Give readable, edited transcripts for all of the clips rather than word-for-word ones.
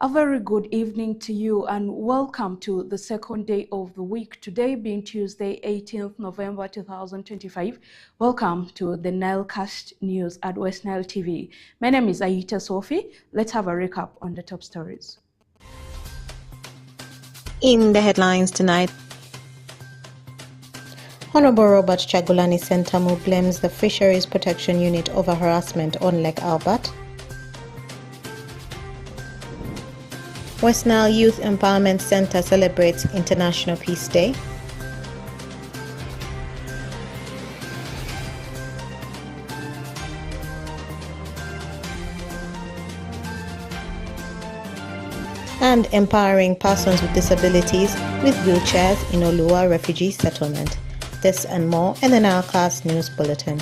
A very good evening to you and welcome to the second day of the week. Today being Tuesday, 18th November 2025. Welcome to the NILECAST news at West Nile TV. My name is Aita Sophie. Let's have a recap on the top stories. In the headlines tonight, Honorable Robert Chagulani Sentamu blames the Fisheries Protection Unit over harassment on Lake Albert. West Nile Youth Empowerment Center celebrates International Peace Day. And empowering persons with disabilities with wheelchairs in Olua Refugee Settlement. This and more in the NILECAST News Bulletin.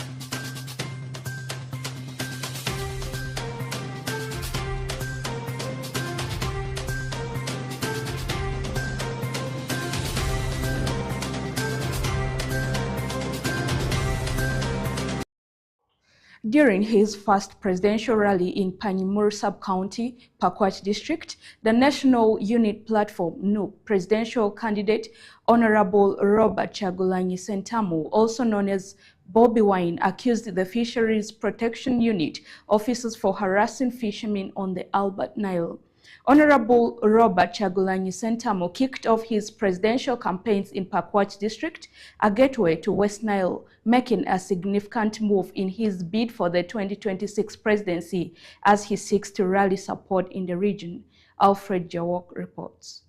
During his first presidential rally in Panyimur Sub-County, Pakwach District, the National Unit Platform NUP presidential candidate Honorable Robert Chagulani Sentamu, also known as Bobby Wine, accused the Fisheries Protection Unit officers for harassing fishermen on the Albert Nile. Honorable Robert Chagulani Sentamu kicked off his presidential campaigns in Pakwach District, a gateway to West Nile, making a significant move in his bid for the 2026 presidency as he seeks to rally support in the region. Alfred Jawok reports.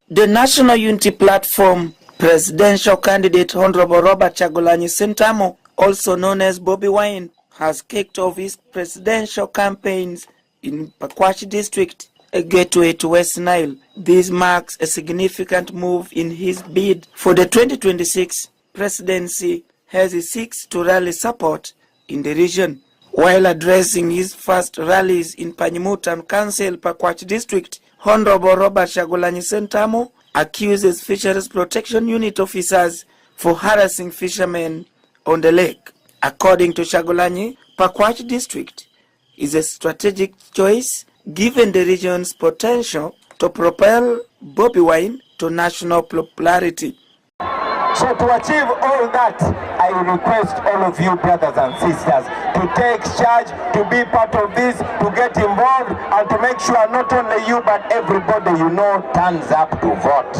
The National Unity Platform presidential candidate Honorable Robert Chagulani Sentamu, also known as Bobby Wine, has kicked off his presidential campaigns in Pakwach District, a gateway to West Nile. This marks a significant move in his bid for the 2026 presidency as he seeks to rally support in the region. While addressing his first rallies in Panyimur Town Council, Pakwach District, Honorable Robert Chagulani Sentamu accuses Fisheries Protection Unit officers for harassing fishermen on the lake. According to Chagulani, Pakwach District is a strategic choice given the region's potential to propel Bobby Wine to national popularity. So to achieve all that, I request all of you brothers and sisters to take charge, to be part of this, to get involved, and to make sure not only you but everybody you know turns up to vote.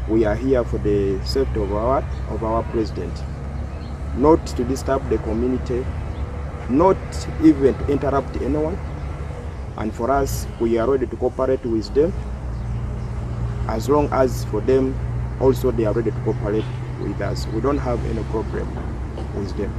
We are here for the safety of our president, not to disturb the community, not even to interrupt anyone. And for us, we are ready to cooperate with them, as long as for them also they are ready to cooperate with us. We don't have any problem with them.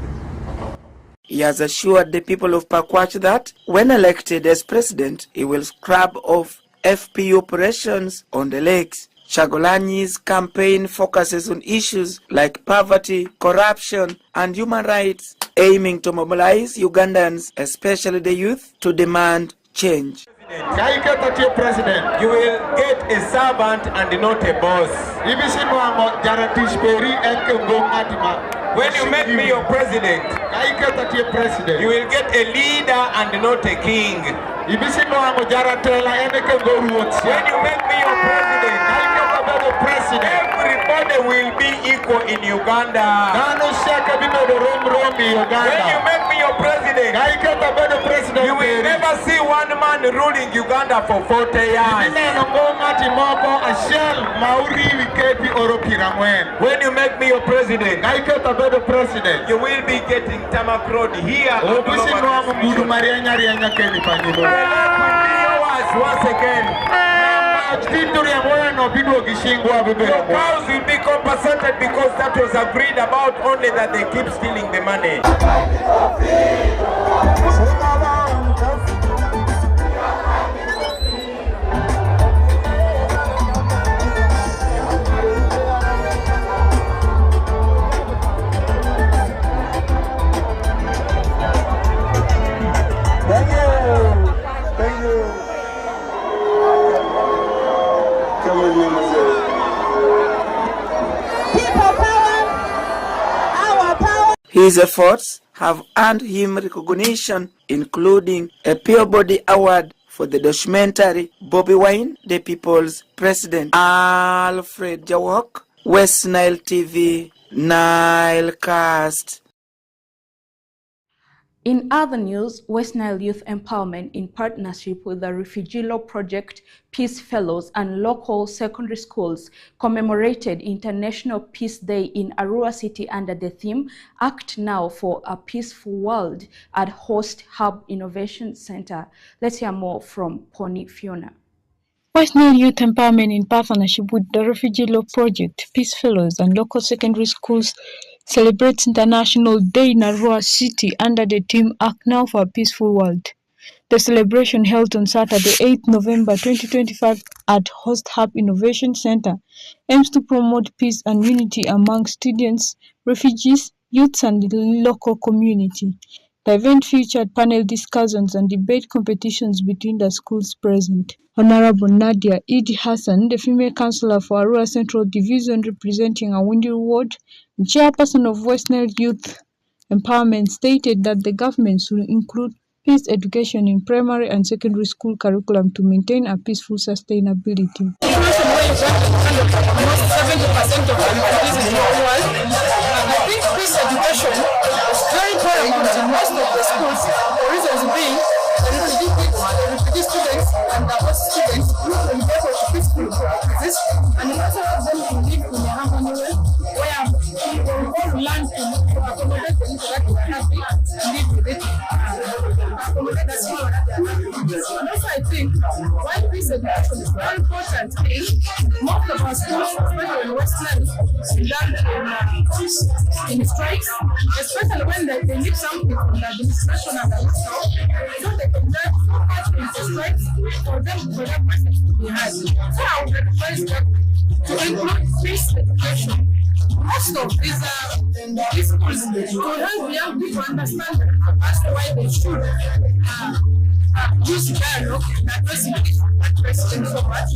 He has assured the people of Pakwach that when elected as president, he will scrub off FP operations on the lakes. Chagulani's campaign focuses on issues like poverty, corruption, and human rights, aiming to mobilize Ugandans, especially the youth, to demand change. President, you will get a servant and not a boss. When you make me your president, you will get a leader and not a king. When you make me your president, everybody will be equal in Uganda. When you make me your president, you will never see one man ruling Uganda for 40 years. When you make me your president, you will be getting tarmac road here. Once again. Your cows will be compensated because that was agreed about, only that they keep stealing the money. His efforts have earned him recognition, including a Peabody Award for the documentary Bobi Wine, the People's President. Alfred Jawok, West Nile TV, NILECAST. In other news, West Nile Youth Empowerment, in partnership with the Refugee Law Project, Peace Fellows and local secondary schools, commemorated International Peace Day in Arua City under the theme, Act Now for a Peaceful World at Host Hub Innovation Center. Let's hear more from Pony Fiona. West Nile Youth Empowerment, in partnership with the Refugee Law Project, Peace Fellows and local secondary schools, celebrates International Day in Arua City under the theme Act Now for a Peaceful World. The celebration, held on Saturday, 8 November 2025 at Host Hub Innovation Center, aims to promote peace and unity among students, refugees, youths, and the local community. The event featured panel discussions and debate competitions between the schools present. Honorable Nadia Idi Hassan, the female councillor for Arua Central Division representing Awindi Ward, and chairperson of West Nile Youth Empowerment, stated that the government should include peace education in primary and secondary school curriculum to maintain a peaceful sustainability. Almost 70% of the refugees in the world. I think peace education is very paramount in most of the schools. The reasons being the refugee students and the host students will be able to peacefully coexist, and it also helps them to live in a harmony way where people all learn to accommodate the interactive country and live with it. Accommodate the small and also I think why peace education is very important is most of our schools, especially in West Nile, learn in strikes, especially when they need something from the administration and the council, so they can learn how to strikes for them for that message to be heard. So I would advise them to include peace education. Most of these schools to help young people understand as to why they should use dialogue and addressing this question so much.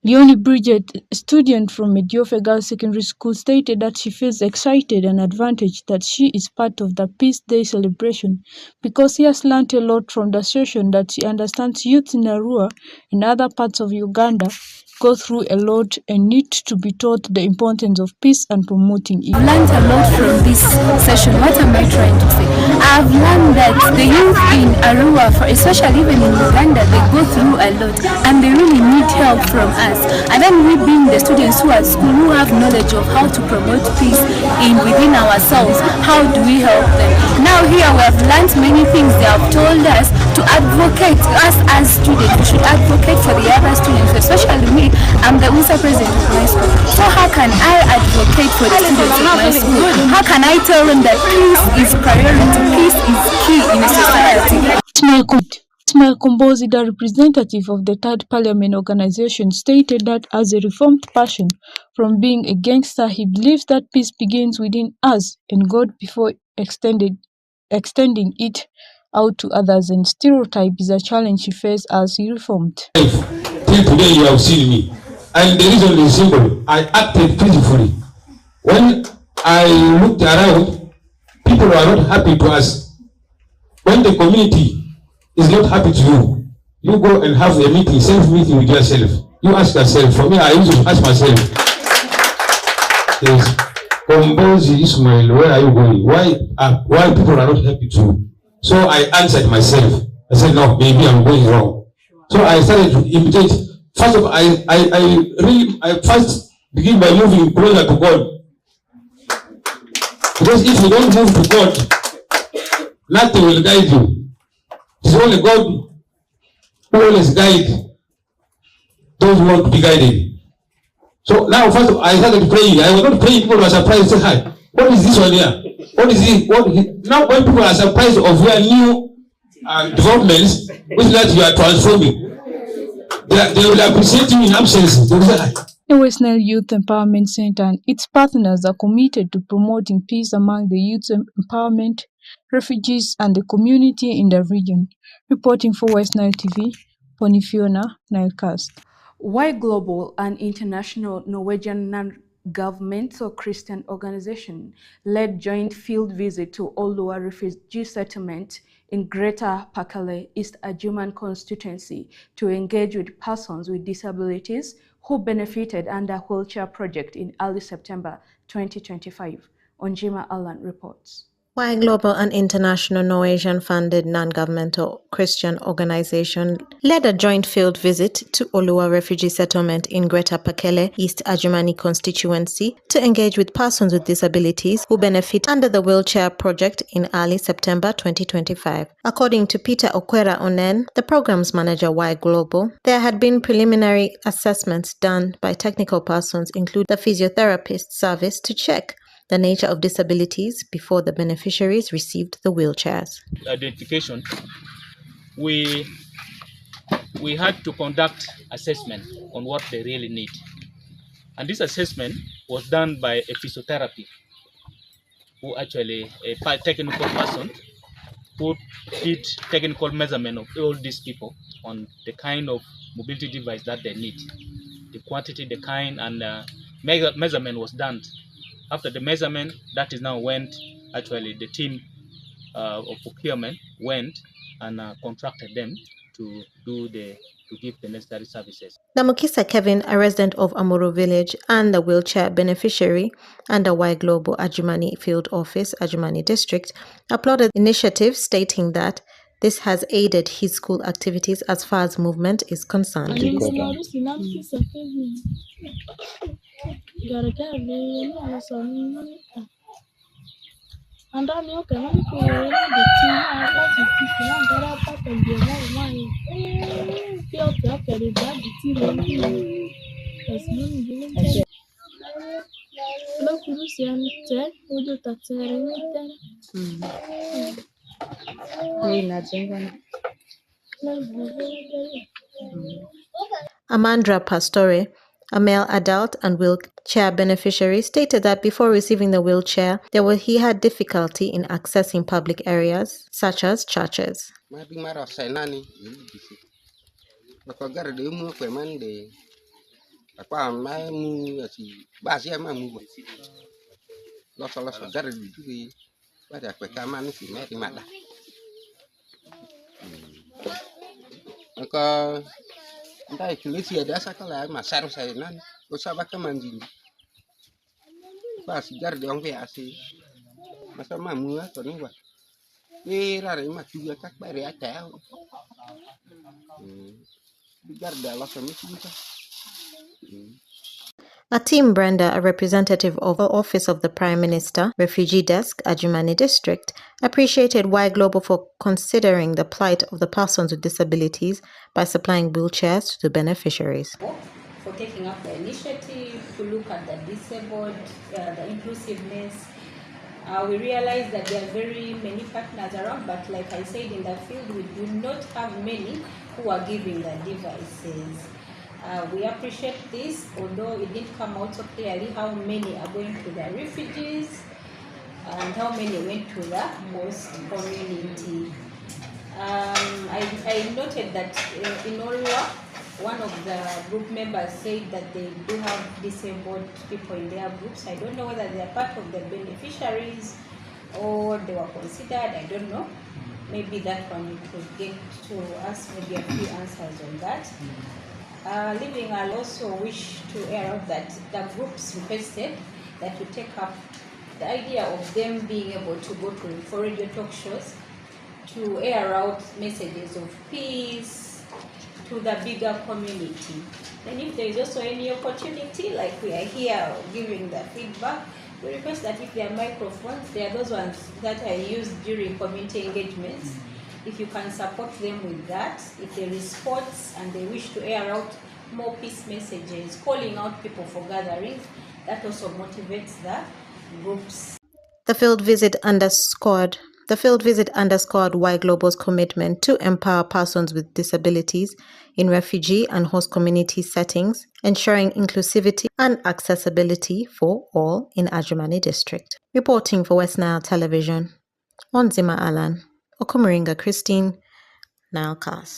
Leonie Bridget, a student from Mediofe Girls Secondary School, stated that she feels excited and advantaged that she is part of the Peace Day celebration because she has learned a lot from the session, that she understands youth in Arua and other parts of Uganda go through a lot and need to be taught the importance of peace and promoting it. I've learned a lot from this session. What am I trying to say? I've learned that the youth in Arua, especially even in Uganda, they go through a lot and they really need help from us. And then we being the students who are at school, who have knowledge of how to promote peace within ourselves, how do we help them? Now here we have learned many things. They have told us to advocate, us as students, we should advocate for the other students, especially me. I'm the vice president of my school. So how can I advocate for the students of my school? How can I tell them that peace is priority, peace is key in a society? Ismail Kombozi, the representative of the Third Parliament Organization, stated that as a reformed person from being a gangster, he believes that peace begins within us and God before extending it out to others, and stereotype is a challenge he faces as he reformed. Till today you have seen me, and the reason is simple. I acted peacefully. When I looked around, people were not happy to us. When the community is not happy to you, you go and have a meeting, self-meeting with yourself. You ask yourself. For me, I used to ask myself, yes, Kombozi Ismail, where are you going? Why people are not happy to you? So I answered myself. I said, no, maybe I'm going wrong. So I started to imitate. First of all, I first begin by moving closer to God. Because if you don't move to God, nothing will guide you. It's only God who always guides those who want to be guided. So now first of all, I started praying. I was not praying, people were surprised. Say, hi, what is this one here? What is it? Now when people are surprised of your new developments, which that you are transforming, they will appreciate you in absence. They will say, hi. The West Nile Youth Empowerment Center and its partners are committed to promoting peace among the youth empowerment, refugees, and the community in the region. Reporting for West Nile TV, Pony Fiona, NILECAST. Why global and international Norwegian non-governmental Christian organization led joint field visit to Olua refugee settlement in Greater Pakele, East Ajuman constituency to engage with persons with disabilities who benefited under wheelchair project in early September 2025. Onjima Alan reports. Why global and international Norwegian-funded non-governmental Christian organization led a joint field visit to Olua refugee settlement in Greater Pakele, East Ajumani constituency to engage with persons with disabilities who benefit under the wheelchair project in early September 2025. According to Peter Okwera Onen, the program's manager Why Global, there had been preliminary assessments done by technical persons, including the physiotherapist service, to check the nature of disabilities before the beneficiaries received the wheelchairs. Identification, we had to conduct assessment on what they really need. And this assessment was done by a physiotherapy, who actually, a technical person, who did technical measurement of all these people on the kind of mobility device that they need, the quantity, the kind, and measurement was done. After the measurement, that is now went, actually the team of procurement went and contracted them to give the necessary services. Namukisa Kevin, a resident of Amuru Village and the wheelchair beneficiary under Y Global Ajumani Field Office, Ajumani District, applauded the initiative, stating that this has aided his school activities as far as movement is concerned. Amandra Pastore, a male adult and wheelchair beneficiary, stated that before receiving the wheelchair, he had difficulty in accessing public areas such as churches. Atim Brenda, a representative of the Office of the Prime Minister, Refugee Desk, Ajumani District, appreciated Y Global for considering the plight of the persons with disabilities by supplying wheelchairs to the beneficiaries. For taking up the initiative to look at the disabled, the inclusiveness. We realize that there are very many partners around, but like I said, in the field, we do not have many who are giving the devices. We appreciate this, although it didn't come out so clearly how many are going to the refugees and how many went to the host community. I noted that in Olua, one of the group members said that they do have disabled people in their groups. I don't know whether they are part of the beneficiaries or they were considered, I don't know. Maybe that one you could get to us, maybe a few answers on that. Living, I'll also wish to air out that the groups requested that we take up the idea of them being able to go for radio talk shows to air out messages of peace to the bigger community. And if there is also any opportunity, like we are here giving the feedback, we request that if there are microphones, there are those ones that are used during community engagements. If you can support them with that, if there is sports and they wish to air out more peace messages, calling out people for gatherings, that also motivates the groups. The field visit underscored Y Global's commitment to empower persons with disabilities in refugee and host community settings, ensuring inclusivity and accessibility for all in Ajumani District. Reporting for West Nile Television, Onzima Alan, Okomuringa Christine, NILECAST.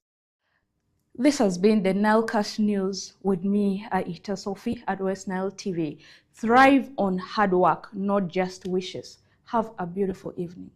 This has been the NILECAST News with me, Aita Sophie at West Nile TV. Thrive on hard work, not just wishes. Have a beautiful evening.